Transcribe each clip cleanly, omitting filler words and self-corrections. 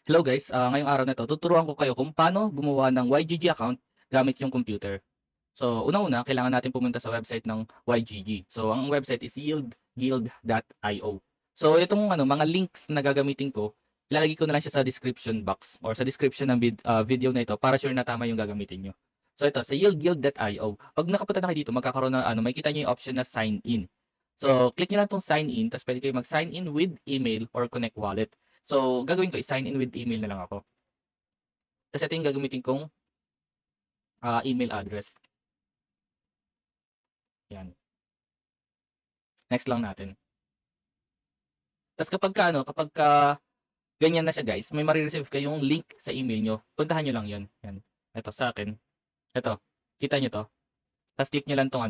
Hello guys, ngayong araw na 'to tuturuan ko kayo kung paano gumawa ng YGG account gamit yung computer. So, unang-una kailangan natin pumunta sa website ng YGG. So, ang website is yieldguild.io. So, itong mga links na gagamitin ko, ilalagay ko na lang siya sa description box or sa description ng video na ito para sure na tama yung gagamitin nyo. So, ito sa yieldguild.io. Pag nakapunta na kayo dito, magkakaroon ng makikita nyo yung option na sign in. So, click nyo lang tong sign in, tapos pwede kayo mag-sign in with email or connect wallet. So, gagawin ko is sign in with email na lang ako. Kasi ito yung gagamitin kong email address. Yan. Next lang natin. Tapos kapag ka ganyan na siya guys, may marireceive kayong link sa email nyo. Puntahan nyo lang yun. Yan. Ito sa akin. Ito. Kita nyo to. Tapos click nyo lang tong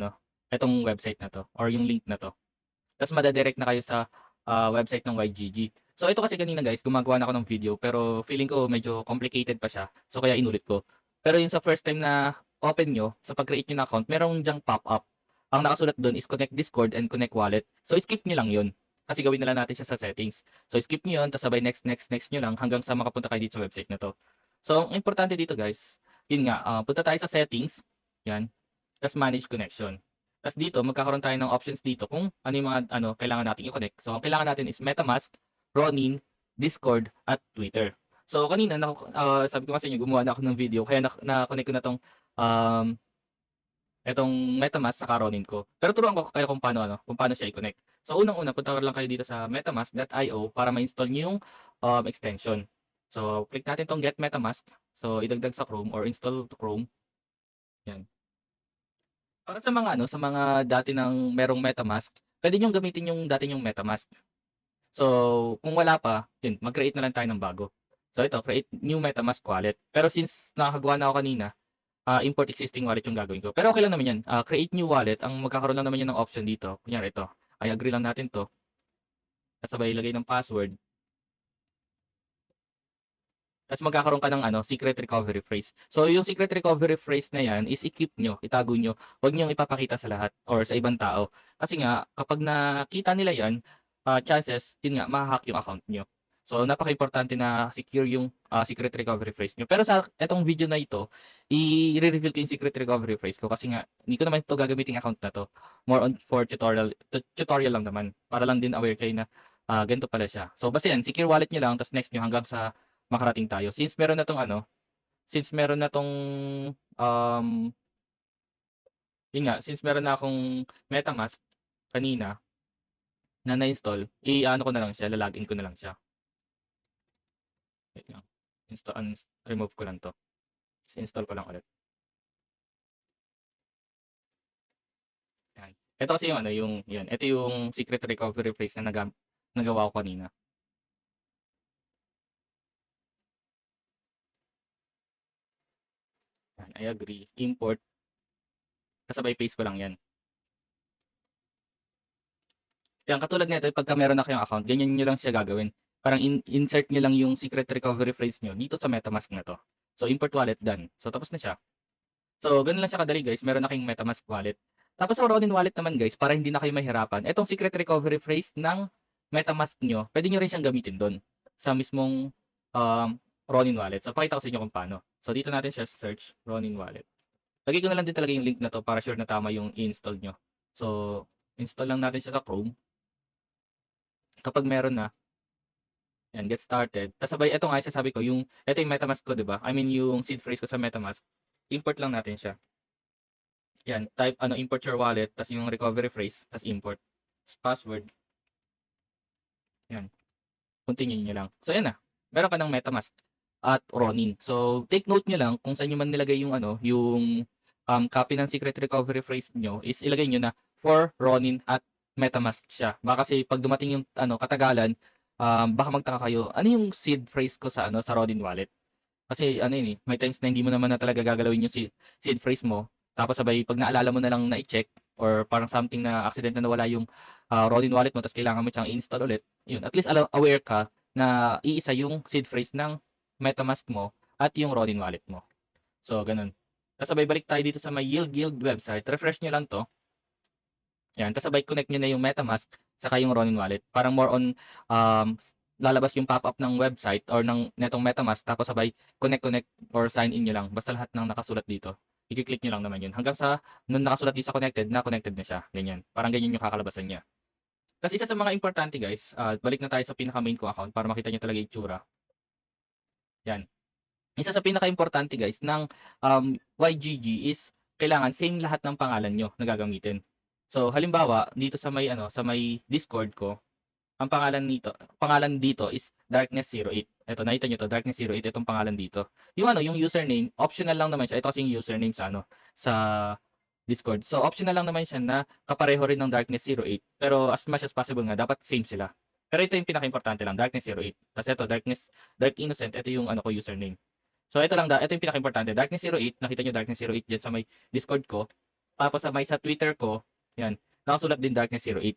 itong website na to or yung link na to. Tapos madadirect na kayo sa website ng YGG. So ito kasi kanina guys, gumagawa na ako ng video pero feeling ko medyo complicated pa siya. So kaya inulit ko. Pero yung sa first time na open nyo, sa pag-create nyo ng account, merong dyang pop-up. Ang nakasulat doon is connect Discord and connect wallet. So skip nyo lang yun. Kasi gawin na lang natin siya sa settings. So skip nyo yun, tapos sabay next nyo lang hanggang sa makapunta kayo dito sa website na to. So ang importante dito guys, yun nga, punta tayo sa settings. Yan. Tapos manage connection. Tapos dito, magkakaroon tayo ng options dito kung ano yung mga kailangan natin i-connect. So, ang kailangan natin is MetaMask, Ronin, Discord, at Twitter. So, kanina, sabi ko kasi inyo, gumawa na ako ng video, kaya na-connect ko na itong MetaMask sa Ronin ko. Pero turuan ko kayo kung paano siya i-connect. So, unang-una, punta lang kayo dito sa metamask.io para ma-install niyo yung extension. So, click natin tong Get MetaMask. So, idagdag sa Chrome or install to Chrome. Yan. Para sa mga dati ng merong MetaMask, puwede niyong gamitin yung dati niyong MetaMask. So, kung wala pa, yun mag-create na lang tayo ng bago. So ito, create new MetaMask wallet. Pero since nakakagawa na ako kanina, import existing wallet yung gagawin ko. Pero okay lang naman yan. Create new wallet, ang magkakaroon lang naman yan ng option dito. Kunyari ito, I agree lang natin 'to, at sabay ilagay ng password. Tapos magkakaroon ka ng secret recovery phrase. So, yung secret recovery phrase na yan is i-keep nyo, itago nyo. Huwag nyo ipapakita sa lahat or sa ibang tao. Kasi nga, kapag nakita nila yan, chances, yun nga, ma-hack yung account nyo. So, napaka-importante na secure yung secret recovery phrase nyo. Pero sa etong video na ito, i-reveal ko yung secret recovery phrase ko kasi nga, hindi ko naman ito gagamitin account na to. More on for tutorial lang naman. Para lang din aware kayo na ganito pala siya. So, basta yan, secure wallet nyo lang, tapos next nyo hanggang sa makarating tayo. Since meron na 'tong, um, yun nga, since meron na akong MetaMask kanina na na-install, i-aano ko na lang siya, la-login ko na lang siya. Wait lang, remove ko lang 'to, ta's install ko lang ulit, yan. Ito kasi yung ito yung secret recovery phrase na nagawa ko kanina. Yan, I agree, import, kasabay paste ko lang yan. Yan, katulad nito pagka meron na kayong account, ganyan niyo lang siya gagawin. Parang insert niyo lang yung secret recovery phrase niyo dito sa MetaMask na 'to. So, import wallet done. So, tapos na siya. So, gano'n lang siya kadali guys, meron na kayong MetaMask wallet. Tapos sa Ronin wallet naman guys, para hindi na kayo mahirapan, itong secret recovery phrase ng MetaMask niyo, puwede niyo rin siyang gamitin do'n sa mismong, um, Ronin wallet. So, pakita ko sa inyo kung paano. So, dito natin siya search, Ronin wallet. Lagay ko na lang din talaga yung link na 'to para sure na tama yung i-install niyo. So, install lang natin siya sa Chrome. Kapag meron na, yan, get started. Tapos sabay, ito nga, sasabi ko, ito yung MetaMask ko, di ba? I mean, yung seed phrase ko sa MetaMask. Import lang natin siya. Yan, type, import your wallet, tapos yung recovery phrase, tapos import. Tapos password. Yan, continue nyo lang. So, yan na. Meron ka ng MetaMask at Ronin. So, take note nyo lang kung saan nyo man nilagay yung copy ng secret recovery phrase nyo is ilagay nyo na for Ronin at MetaMask siya. Baka kasi pag dumating yung katagalan, baka magtaka kayo, ano yung seed phrase ko sa Ronin wallet? Kasi yun eh, may times na hindi mo naman na talaga gagalawin yung seed phrase mo. Tapos sabay, pag naalala mo na lang na i-check or parang something na accident na nawala yung Ronin wallet mo tapos kailangan mo siyang i-install ulit, yun, at least aware ka na iisa yung seed phrase ng MetaMask mo at yung Ronin wallet mo. So, ganun. Tapos sabay balik tayo dito sa my Yield Guild website. Refresh nyo lang to. Yan. Tapos sabay connect nyo na yung MetaMask saka yung Ronin wallet. Parang more on lalabas yung pop-up ng website or netong MetaMask tapos sabay connect or sign in niyo lang. Basta lahat ng nakasulat dito, i-click niyo lang naman yun. Hanggang sa nung nakasulat dito sa connected na siya, ganyan. Parang ganyan yung kakalabasan niya. Tapos isa sa mga importante guys, balik na tayo sa pinaka main ko account para makita niyo talaga yung itsura. Yan. Isa sa pinaka-importante guys ng YGG is kailangan same lahat ng pangalan nyo na gagamitin. So halimbawa, dito sa may sa may Discord ko, ang pangalan dito is Darkness08. Ito nakita niyo to, Darkness08 itong pangalan dito. Yung yung username, optional lang naman siya. Ito kasi yung username sa Discord. So optional lang naman siya na kapareho rin ng Darkness08. Pero as much as possible nga dapat same sila. Pero ito yung pinaka-importante lang, Darkness08. Tapos ito Dark Innocent, ito yung ko username. So ito yung pinaka-importante, Darkness08, nakita niyo Darkness08 diyan sa may Discord ko. Tapos sa Twitter ko, yan, nakasulat din Darkness08.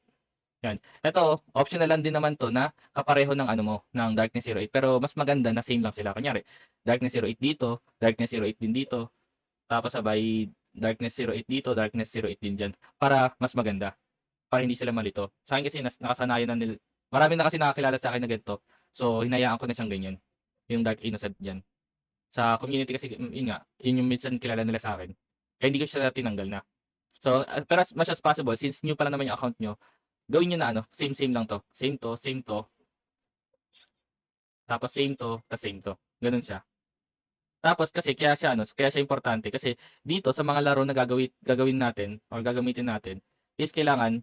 Yan. Ito, optional lang din naman to na kapareho ng ng Darkness08. Pero mas maganda na same lang sila. Kunyari, Darkness08 dito, Darkness08 din dito. Tapos sabay Darkness08 dito, Darkness08 din dyan. Para mas maganda. Para hindi sila malito. Sa akin kasi nakasanayan na nila. Marami na kasi nakakilala sa akin na ganito. So, hinayaan ko na siyang ganyan. Yung Dark Innocent dyan. Sa community kasi, yun nga, yun yung minsan kilala nila sa akin. Kaya hindi ko siya tinanggal na. So, pero as much as possible, since new pa lang naman yung account nyo, gawin nyo na same lang to. Same to. Tapos same to, tapos same to. Ganun siya. Tapos kasi kaya siya importante kasi dito sa mga laro na gagawin natin or gagamitin natin is kailangan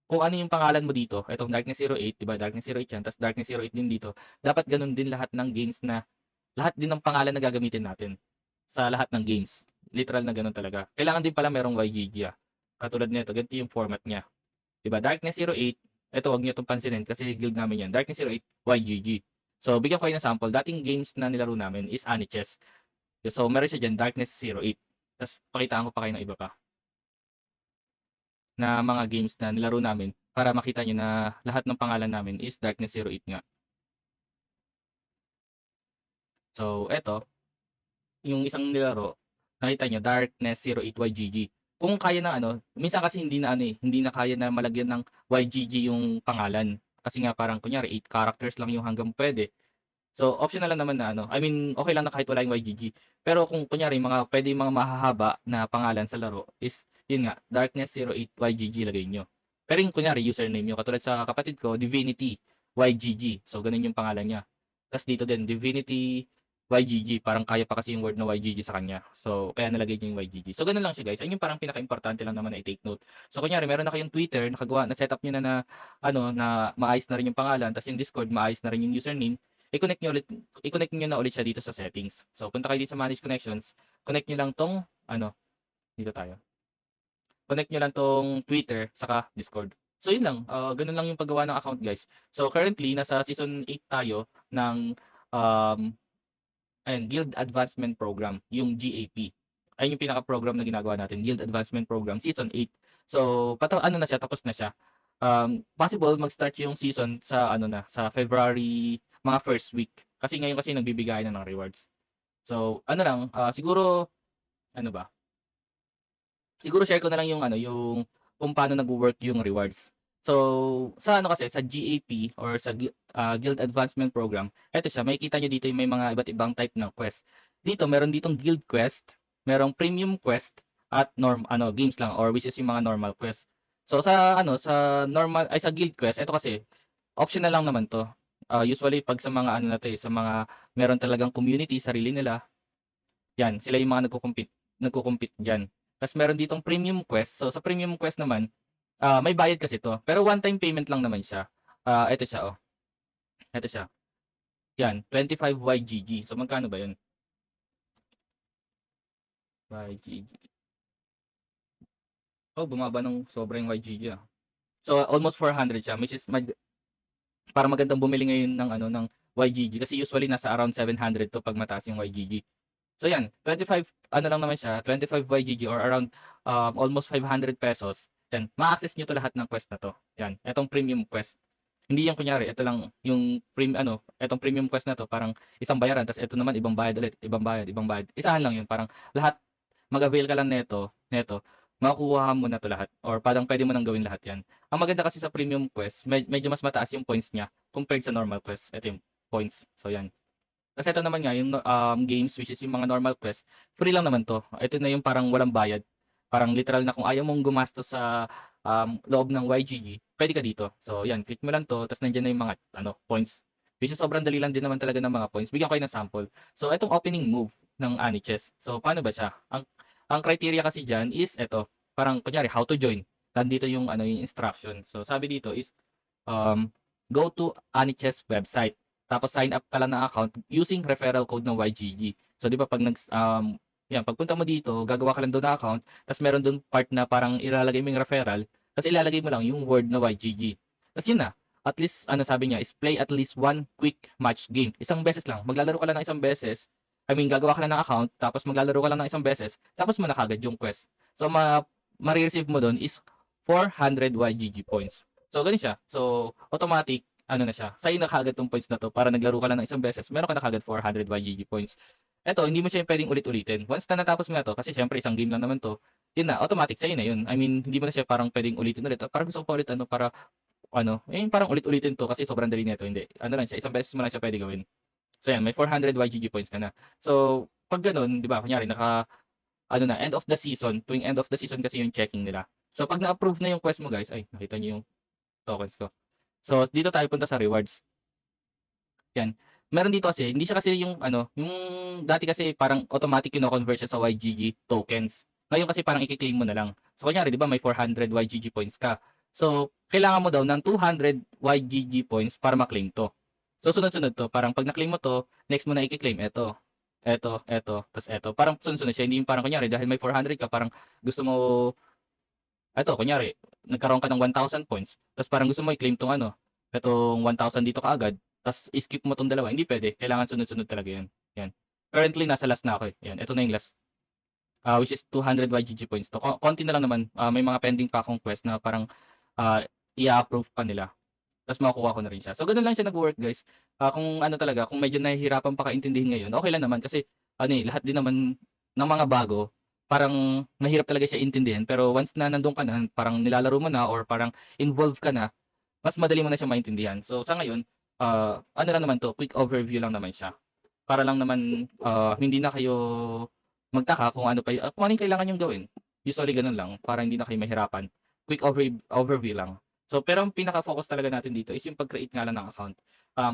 kung ano yung pangalan mo dito, itong Darkness08, 'di ba? Darkness08 yan, tapos Darkness08 din dito. Dapat ganun din lahat ng games na lahat din ng pangalan na gagamitin natin sa lahat ng games. Literal na ganun talaga. Kailangan din pala merong YGG ah. Katulad nito, ganito yung format niya. 'Di ba? Darkness08, ito wag niyo itong pansinin kasi guild namin yan. Darkness08 YGG. So, bigyan ko kayo ng sample. Dating games na nilaro namin is Aniches. So, meron siya dyan, Darkness08. Tapos, pakitaan ko pa kayo ng iba pa na mga games na nilaro namin para makita nyo na lahat ng pangalan namin is Darkness08 nga. So, eto, yung isang nilaro, nakita nyo, Darkness08YGG. Kung kaya na minsan kasi hindi na kaya na malagyan ng YGG yung pangalan. Kasi nga parang kunyari 8 characters lang yung hanggang pwede. So, optional lang naman na I mean, okay lang na kahit wala yung YGG. Pero kung kunyari, pwede yung mga mahahaba na pangalan sa laro is, yun nga, Darkness08YGG lagay nyo. Pero yung kunyari, username nyo, katulad sa kapatid ko, Divinity YGG. So, ganun yung pangalan niya. Tapos dito din, Divinity YGG. Parang kaya pa kasi yung word na YGG sa kanya. So, kaya nalagay niyo yung YGG. So, ganun lang siya guys. Ayun yung parang pinaka-importante lang naman na i-take note. So, kunyari, meron na kayong Twitter, na-setup nyo na na maayos na rin yung pangalan. Tapos yung Discord, maayos na rin yung username. I-connect nyo na ulit siya dito sa settings. So, punta kayo dito sa manage connections. Connect nyo lang tong, dito tayo. Connect nyo lang tong Twitter, saka Discord. So, yun lang. Ganun lang yung paggawa ng account, guys. So, currently, nasa season 8 tayo ng, Guild Advancement Program, yung GAP. Ayun yung pinaka-program na ginagawa natin, Guild Advancement Program, season 8. So, na siya, tapos na siya. Possible mag-start yung season sa sa February mga first week. Kasi ngayon kasi nagbibigay na ng rewards. So, siguro ba? Siguro share ko na lang yung yung kung paano nagwo-work yung rewards. So, sa kasi sa GAP or sa Guild Advancement Program, eto siya, makikita niyo dito yung may mga iba't ibang type ng quest. Dito meron ditong guild quest, merong premium quest at games lang or which is yung mga normal quest. So sa sa normal ay sa guild quest, ito kasi optional lang naman 'to. Usually pag sa mga sa mga meron talagang community sarili nila, yan sila yung mga nagko-compete diyan. Tapos meron ditong premium quest. So sa premium quest naman, may bayad kasi 'to. Pero one time payment lang naman siya. Ito siya oh. Ito siya. Yan, 25 YGG. So magkano ba 'yun? YGG. Oh, bumaba ng sobrang YGG ah. So almost 400 siya, which is para magandang bumili ngayon ng ng YGG kasi usually nasa around 700 to pag mataas yung YGG. So yan, 25 lang naman siya, 25 YGG or around almost 500 pesos. Yan, ma-access niyo to lahat ng quest na to. Yan, etong premium quest. Hindi yan kunyari, ito lang yung etong premium quest na to, parang isang bayaran, tapos ito naman ibang bayad ulit, ibang bayad, ibang bayad. Isahan lang yun, parang lahat mag-avail ka lang neto, makukuha mo na 'to lahat or parang puwede mo ng gawin lahat 'yan. Ang maganda kasi sa premium quest medyo mas mataas yung points niya compared sa normal quest, ito yung points. So 'yan. Kasi ito naman nga yung, games which is yung mga normal quest, free lang naman 'to. Ito na yung parang walang bayad. Parang literal na kung ayaw mong gumastos sa, loob ng YGG, puwede ka dito. So 'yan, click mo lang 'to ta's nandiyan na yung mga ano, points. Which is sobrang dali lang din naman talaga ng mga points. Bigyan ko kayo ng sample. So itong opening move ng Aniches. So paano ba siya? Ang criteria kasi diyan is eto, parang kunyari how to join. Nandito yung ano, yung instruction. So sabi dito is, um, go to Aniches website. Tapos sign up ka lang ng account using referral code ng YGG. So 'di ba 'pag 'yan pagpunta mo dito gagawa ka lang daw ng account, ta's meron dun part na parang ilalagay mo yung referral, ta's ilalagay mo lang yung word na YGG. Ta's yun na, at least ano sabi niya is play at least one quick match game. Isang beses lang, maglalaro ka lang ng isang beses, I mean gagawa ka lang ng account, tapos maglalaro ka lang ng isang beses, tapos mo na kaagad yung quest. So mare-receive mo dun is 400 YGG points. So ganun siya. So automatic ano na siya, sa'yo na kaagad 'tong points na 'to para naglaro ka lang ng isang beses, meron ka na kaagad 400 YGG points. Eto, hindi mo siya puwedeng ulit-ulitin. Once na natapos mo na 'to, kasi siyempre isang game lang naman 'to, yun na, automatic sa'yo na yun. I mean, hindi mo na siya parang puwedeng ulitin ulit. Parang gusto ko pa ulit ano, para ano, yung parang ulit-ulitin 'to kasi sobrang dali nito, hindi. Ano lang siya, isang beses mo lang siya puwede gawin. So yan, may 400 YGG points ka na. So, 'pag gano'n, 'di ba, kunyari ano na, end of the season, tuwing end of the season kasi yung checking nila. So, 'pag na-approve na yung quest mo guys, ay nakita niyo yung tokens ko. So, dito tayo punta sa rewards. Yan. Meron dito kasi, hindi siya kasi yung ano, yung dati kasi parang automatic kino-convert siya sa YGG tokens. Ngayon kasi parang iki-claim mo na lang. So kunyari 'di ba may 400 YGG points ka. So kailangan mo daw ng 200 YGG points para ma-claim 'to. So sunod-sunod 'to, parang 'pag na-claim mo 'to, next mo na iki-claim eto, tas eto. Parang sunod-sunod siya, hindi yung parang kunyari dahil may 400 ka parang gusto mo eto kunyari nagkaroon ka ng 1,000 points, tas parang gusto mo i-claim 'tong ano, etong 1,000 dito kaagad, tas i-skip mo 'tong dalawa, hindi puwede, kailangan sunod-sunod talaga 'yan, 'yan. Currently nasa last na ako, eh, 'yan, eto na yung last, which is 200 YGG points 'to. Konti na lang naman, may mga pending pa akong quest na parang, i-a-approve pa nila, tas makukuha ko na rin siya. So gano'n lang siya nagwo-work guys. Kung ano talaga, kung medyo nahihirapan pa kaintindihin ngayon, okey lang naman kasi ano, eh, lahat din naman ng mga bago, parang mahirap talaga siya intindihin pero once na nando'n ka na, parang nilalaro mo na or parang involved ka na, mas madali mo na siyang maintindihan. So sa ngayon, ano lang naman 'to, quick overview lang naman siya. Para lang naman, hindi na kayo magtaka kung ano pa kung ano yung kailangan niyong gawin. Usually gano'n lang, para hindi na kayo mahirapan. Quick overview lang. So pero ang pinaka-focus talaga natin dito is yung pag-create nga lang ng account.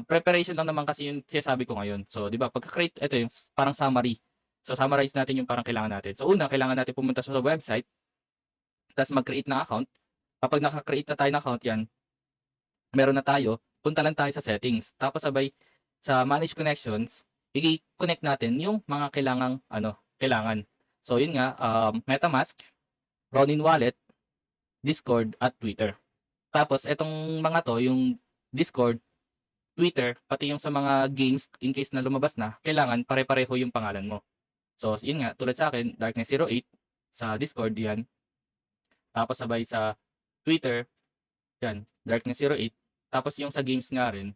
Preparation lang naman kasi yung sinasabi ko ngayon. So 'di ba pagka-create ito yung parang summary. So summarize natin yung parang kailangan natin. So una, kailangan natin pumunta sa website, ta's mag-create ng account. Kapag naka-create na tayo ng account 'yan, meron na tayo, punta lang tayo sa settings. Tapos sabay sa manage connections, i-connect natin yung mga kailangang ano, kailangan. So yun nga, MetaMask, Ronin Wallet, Discord, at Twitter. Tapos etong mga 'to, yung Discord, Twitter, pati yung sa mga games in case na lumabas na, kailangan pare-pareho yung pangalan mo. So yun nga, tulad sa'kin, Darkness08, sa Discord 'yan, tapos sabay sa Twitter, 'yan, Darkness08, tapos yung sa games nga rin,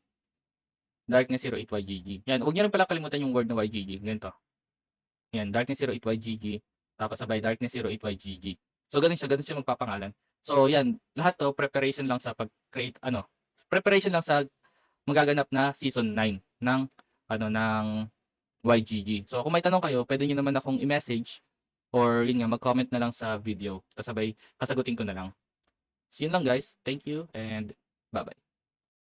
Darkness08YGG. 'Yan, huwag niyo rin pala kalimutan yung word na YGG, ganito. 'Yan, Darkness08YGG, tapos sabay Darkness08YGG. So gano'n siya magpapangalan. So 'yan, lahat 'to preparation lang sa pag-create ano, preparation lang sa magaganap na season 9 ng ano, ng YGG. So kung may tanong kayo, puwede niyo naman akong i-message or yun nga, mag-comment na lang sa video, tas sabay sasagutin ko na lang. So yun lang guys, thank you and bye-bye.